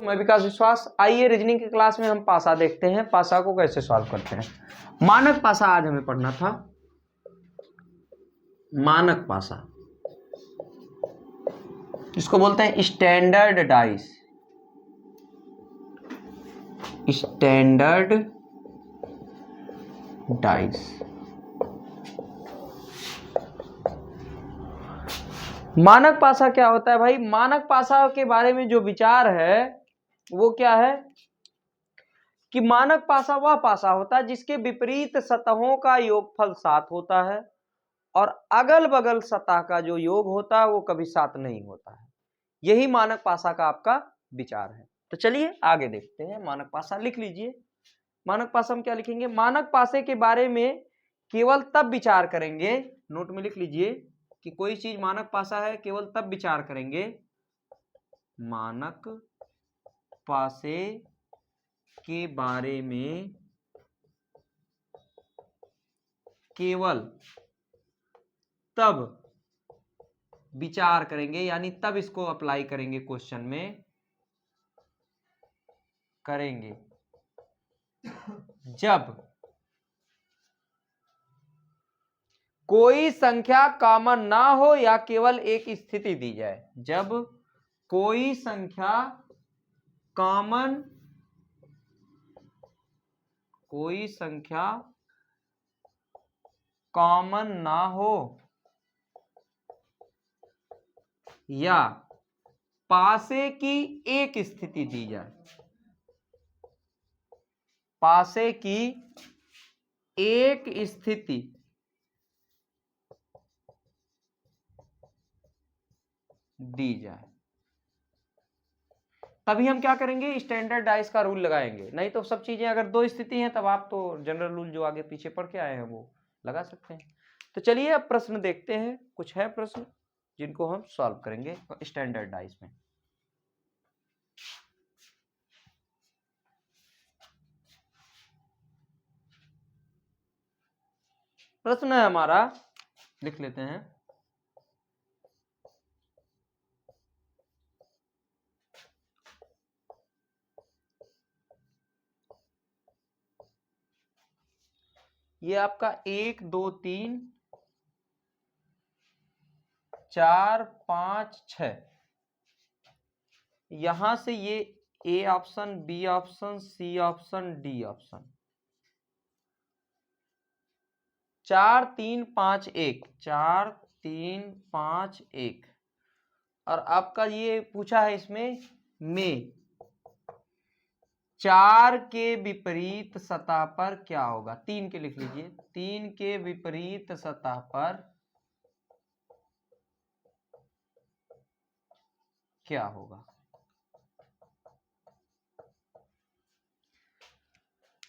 मैं विकास विश्वास। आइए रीजनिंग की क्लास में हम पासा देखते हैं, पासा को कैसे सॉल्व करते हैं। मानक पासा आज हमें पढ़ना था। मानक पासा, इसको बोलते हैं स्टैंडर्ड डाइस। Standard dice. मानक पासा क्या होता है भाई? मानक पासा के बारे में जो विचार है वो क्या है कि मानक पासा वह पासा होता है जिसके विपरीत सतहों का योगफल 7 होता है और अगल बगल सतह का जो योग होता है वो कभी 7 नहीं होता है। यही मानक पासा का आपका विचार है। तो चलिए आगे देखते हैं। मानक पासा लिख लीजिए। मानक पासा हम क्या लिखेंगे? मानक पासे के बारे में केवल तब विचार करेंगे, नोट में लिख लीजिए कि कोई चीज मानक पासा है केवल तब विचार करेंगे मानक पासे के बारे में केवल तब विचार करेंगे, यानी तब इसको अप्लाई करेंगे, क्वेश्चन में करेंगे जब कोई संख्या कॉमन ना हो या केवल एक स्थिति दी जाए। जब कोई संख्या कॉमन ना हो या पासे की एक स्थिति दी जाए। पासे की एक स्थिति दी जाए तभी हम क्या करेंगे? स्टैंडर्ड डाइस का रूल लगाएंगे। नहीं तो सब चीजें अगर दो स्थिति हैं तब आप तो जनरल रूल जो आगे पीछे पढ़ के आए हैं वो लगा सकते हैं। तो चलिए अब प्रश्न देखते हैं। कुछ है प्रश्न जिनको हम सॉल्व करेंगे स्टैंडर्ड डाइस में। प्रश्न है हमारा, लिख लेते हैं। ये आपका 1 2 3 4 5 6, यहां से ये A option, B option, C option, D option, 4 3 5 1, 4 3 5 1। और आपका ये पूछा है इसमें में 4 के विपरीत सतह पर क्या होगा? 3 के लिख लीजिए। 3 के विपरीत सतह पर क्या होगा?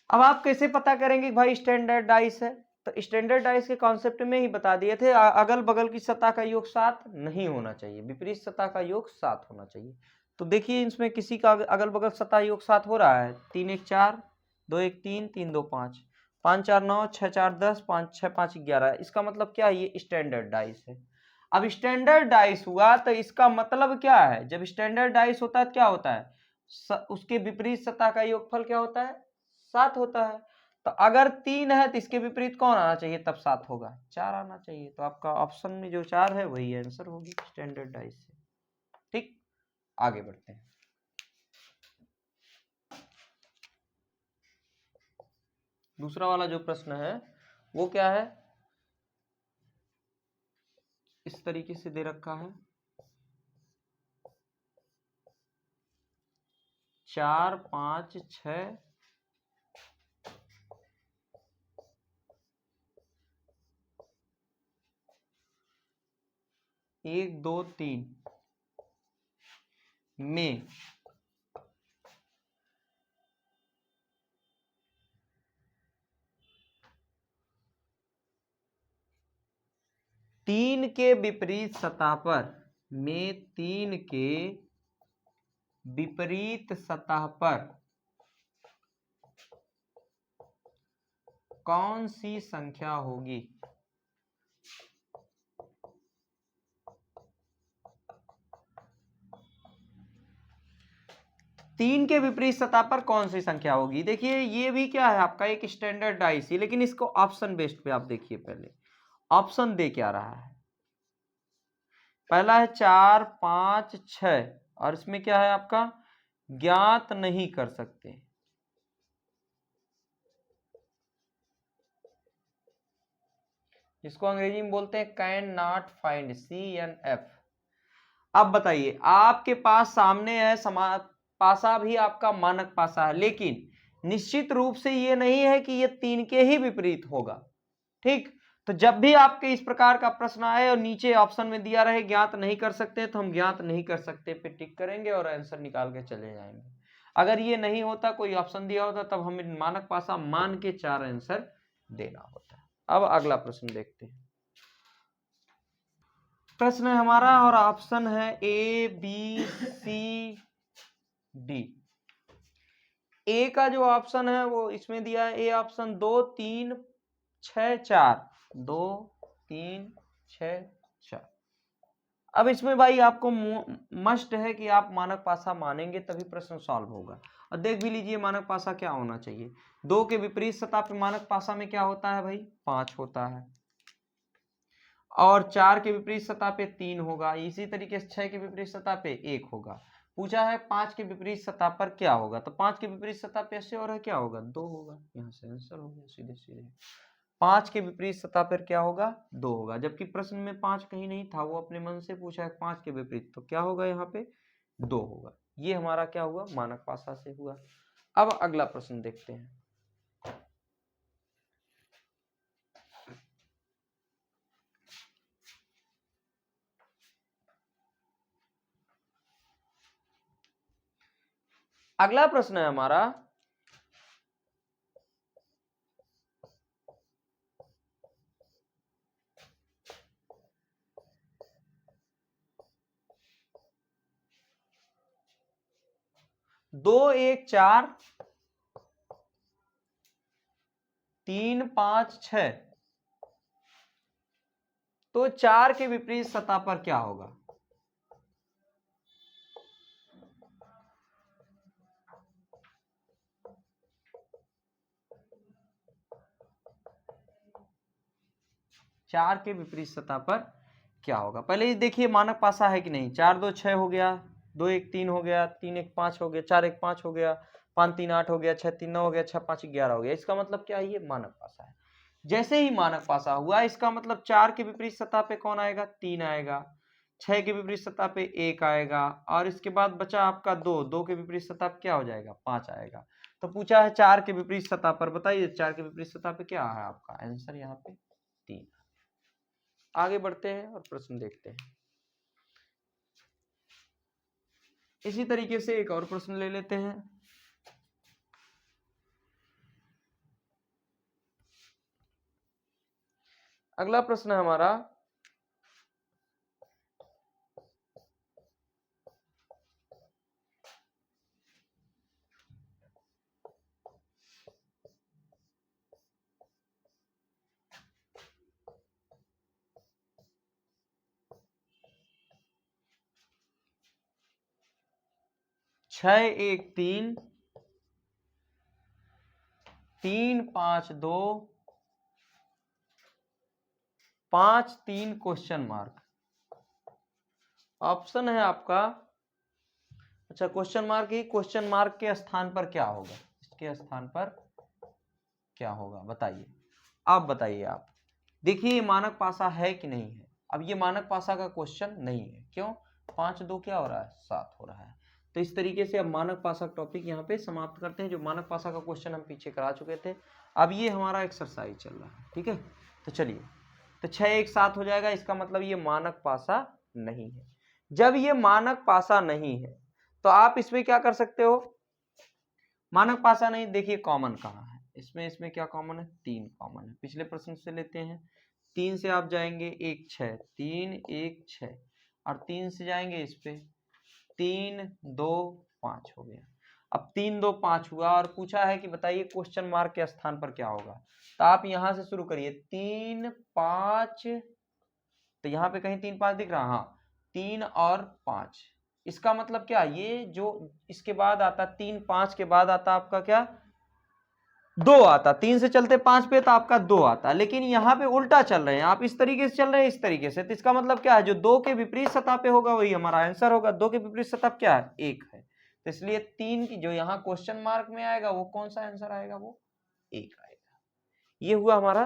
अब आप कैसे पता करेंगे भाई स्टैंडर्ड डाइस है? तो स्टैंडर्ड डाइस के कॉन्सेप्ट में ही बता दिए थे, अगल बगल की सतह का योग 7 नहीं होना चाहिए, विपरीत सतह का योग 7 होना चाहिए। तो देखिए इसमें किसी का अगल बगल सतह योग 7 हो रहा है। 3 1 4, 2 1 3, 3 2 5, 5 4 9, 6 4 10, 5 6 5 11। इसका मतलब क्या है? ये स्टैंडर्ड डाइस है। अब स्टैंडर्ड डाइस हुआ तो इसका मतलब क्या है? जब स्टैंडर्ड डाइस होता है क्या होता है? उसके विपरीत सतह का योगफल क्या होता है? 7 होता है। तो अगर 3 है तो इसके विपरीत कौन आना चाहिए? तब 7 होगा, 4 आना चाहिए। तो आपका ऑप्शन में जो 4 है वही आंसर होगी स्टैंडर्ड डाइस से। ठीक, आगे बढ़ते हैं। दूसरा वाला जो प्रश्न है वो क्या है? इस तरीके से दे रखा है 4 5 6 1 2 3 में 3 के विपरीत सतह पर, में 3 के विपरीत सतह पर कौन सी संख्या होगी? 3 के विपरीत सतह पर कौन सी संख्या होगी। देखिए ये भी क्या है आपका एक स्टैंडर्ड डाइस ही, लेकिन इसको ऑप्शन बेस्ड पे आप देखिए, पहले ऑप्शन दे क्या रहा है। पहला है 4 5 6 और इसमें क्या है आपका ज्ञात नहीं कर सकते। इसको अंग्रेजी में बोलते हैं कैन नॉट फाइंड, CNF। अब बताइए आपके पास सामने है पासा भी आपका मानक पासा है, लेकिन निश्चित रूप से ये नहीं है कि ये 3 के ही विपरीत होगा। ठीक, तो जब भी आपके इस प्रकार का प्रश्न आए और नीचे ऑप्शन में दिया रहे ज्ञात नहीं कर सकते, तो हम ज्ञात नहीं कर सकते पे टिक करेंगे और आंसर निकाल के चले जाएंगे। अगर ये नहीं होता, कोई ऑप्शन दिया होता, तब हमें मानक पासा मान के 4 आंसर देना होता। अब अगला प्रश्न देखते हैं। प्रश्न है हमारा और ऑप्शन है ABCD। ए का जो ऑप्शन है वो इसमें दिया है, ए ऑप्शन 2 3 6 4, 2 3 6 4। अब इसमें भाई आपको मस्ट है कि आप मानक पासा मानेंगे तभी प्रश्न सॉल्व होगा। और देख भी लीजिए मानक पासा क्या होना चाहिए। 2 के विपरीत सतह पे मानक पासा में क्या होता है भाई 5 होता है, और 4 के विपरीत सतह पे 3 होगा। इसी तरीके से 6 के विपरीत सतह पे 1 होगा। पूछा है 5 के विपरीत सतह पर क्या होगा, तो 5 के विपरीत सतह पे ऐसे और है क्या होगा 2 होगा। यहाँ से आंसर हो गया सीधे सीधे। 5 के विपरीत सतह पर क्या होगा 2 होगा, जबकि प्रश्न में 5 कहीं नहीं था, वो अपने मन से पूछा है 5 के विपरीत, तो क्या होगा यहाँ पे 2 होगा। ये हमारा क्या हुआ मानक पासा से हुआ। अब अगला प्रश्न देखते हैं। अगला प्रश्न है हमारा दो 1 4 3 5 6, तो 4 के विपरीत सतह पर क्या होगा। चार के विपरीत सतह पर क्या होगा। पहले ही देखिए मानक पासा है कि नहीं। 4 2 6 हो गया, 2 1 3 हो गया, 3 1 5 हो गया, 4 1 5 हो गया, 5 3 8 हो गया, 6 3 9 हो गया, 6 5 11 हो गया। इसका मतलब क्या है ये मानक पासा है। जैसे ही मानक पासा हुआ, इसका मतलब 4 के विपरीत सतह पे कौन आएगा 3 आएगा, 6 के विपरीत सतह पे 1 आएगा, और इसके बाद बचा आपका 2 के विपरीत सतह पे क्या हो जाएगा 5 आएगा। तो पूछा है 4 के विपरीत सतह पर, बताइए 4 के विपरीत सतह पे क्या है आपका आंसर यहाँ पे 3। आगे बढ़ते हैं और प्रश्न देखते हैं। इसी तरीके से एक और प्रश्न ले लेते हैं। अगला प्रश्न है हमारा 6 1 3 3 5 2 5 3 क्वेश्चन मार्क। ऑप्शन है आपका, अच्छा क्वेश्चन मार्क ही, क्वेश्चन मार्क के स्थान पर क्या होगा, इसके स्थान पर क्या होगा बताइए। आप बताइए आप। देखिए मानक पासा है कि नहीं है। अब ये मानक पासा का क्वेश्चन नहीं है, क्यों 5 2 क्या हो रहा है 7 हो रहा है। तो इस तरीके से अब मानक पासा टॉपिक यहाँ पे समाप्त करते हैं। जो मानक पासा का क्वेश्चन हम पीछे करा चुके थे, अब ये हमारा एक्सरसाइज चल रहा है। ठीक है, तो चलिए, तो 6 1 7 हो जाएगा। इसका मतलब ये मानक पासा नहीं है। जब ये मानक पासा नहीं है तो आप इसमें क्या कर सकते हो, मानक पासा नहीं, देखिए कॉमन कहाँ है इसमें क्या कॉमन है 3 कॉमन है। पिछले प्रश्न से लेते हैं, 3 से आप जाएंगे 1 6, 3 1 6, और 3 से जाएंगे इस पे 3 2 5 हो गया। अब 3 2 5 हुआ और पूछा है कि बताइए क्वेश्चन मार्क के स्थान पर क्या होगा। तो आप यहां से शुरू करिए 3 5, तो यहाँ पे कहीं 3 5 दिख रहा, हाँ 3 और 5, इसका मतलब क्या, ये जो इसके बाद आता 3 5 के बाद आता आपका क्या 2 आता, 3 से चलते 5 पे तो आपका 2 आता, लेकिन यहाँ पे उल्टा चल रहे हैं आप, इस तरीके से चल रहे हैं इस तरीके से, तो इसका मतलब क्या है, जो 2 के विपरीत सतह पे होगा वही हमारा आंसर होगा। 2 के विपरीत सतह क्या है, 1 है, तो इसलिए 3 की जो यहाँ क्वेश्चन मार्क में आएगा वो कौन सा आंसर आएगा, वो 1 आएगा। ये हुआ हमारा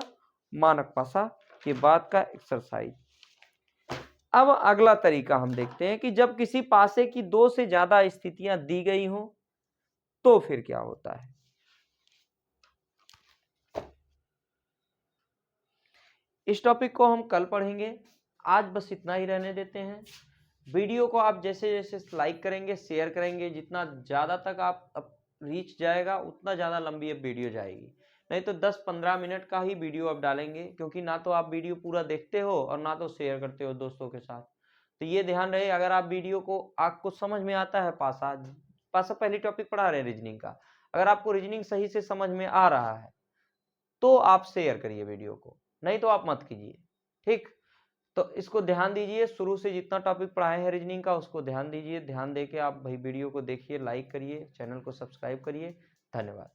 मानक पासा के बाद का एक्सरसाइज। अब अगला तरीका हम देखते हैं कि जब किसी पासे की 2 से ज्यादा स्थितियां दी गई हो तो फिर क्या होता है। इस टॉपिक को हम कल पढ़ेंगे, आज बस इतना ही रहने देते हैं। वीडियो को आप जैसे जैसे लाइक करेंगे, शेयर करेंगे, जितना ज़्यादा तक आप रीच जाएगा उतना ज़्यादा लंबी अब वीडियो जाएगी, नहीं तो 10-15 मिनट का ही वीडियो अब डालेंगे, क्योंकि ना तो आप वीडियो पूरा देखते हो और ना तो शेयर करते हो दोस्तों के साथ। तो ये ध्यान रहे, अगर आप वीडियो को आपको समझ में आता है, पासा पहली टॉपिक पढ़ा रहे हैं रीजनिंग का, अगर आपको रीजनिंग सही से समझ में आ रहा है तो आप शेयर करिए वीडियो को, नहीं तो आप मत कीजिए, ठीक। तो इसको ध्यान दीजिए, शुरू से जितना टॉपिक पढ़ाए हैं रीजनिंग का उसको ध्यान दीजिए, ध्यान देके आप भाई वीडियो को देखिए, लाइक करिए, चैनल को सब्सक्राइब करिए। धन्यवाद।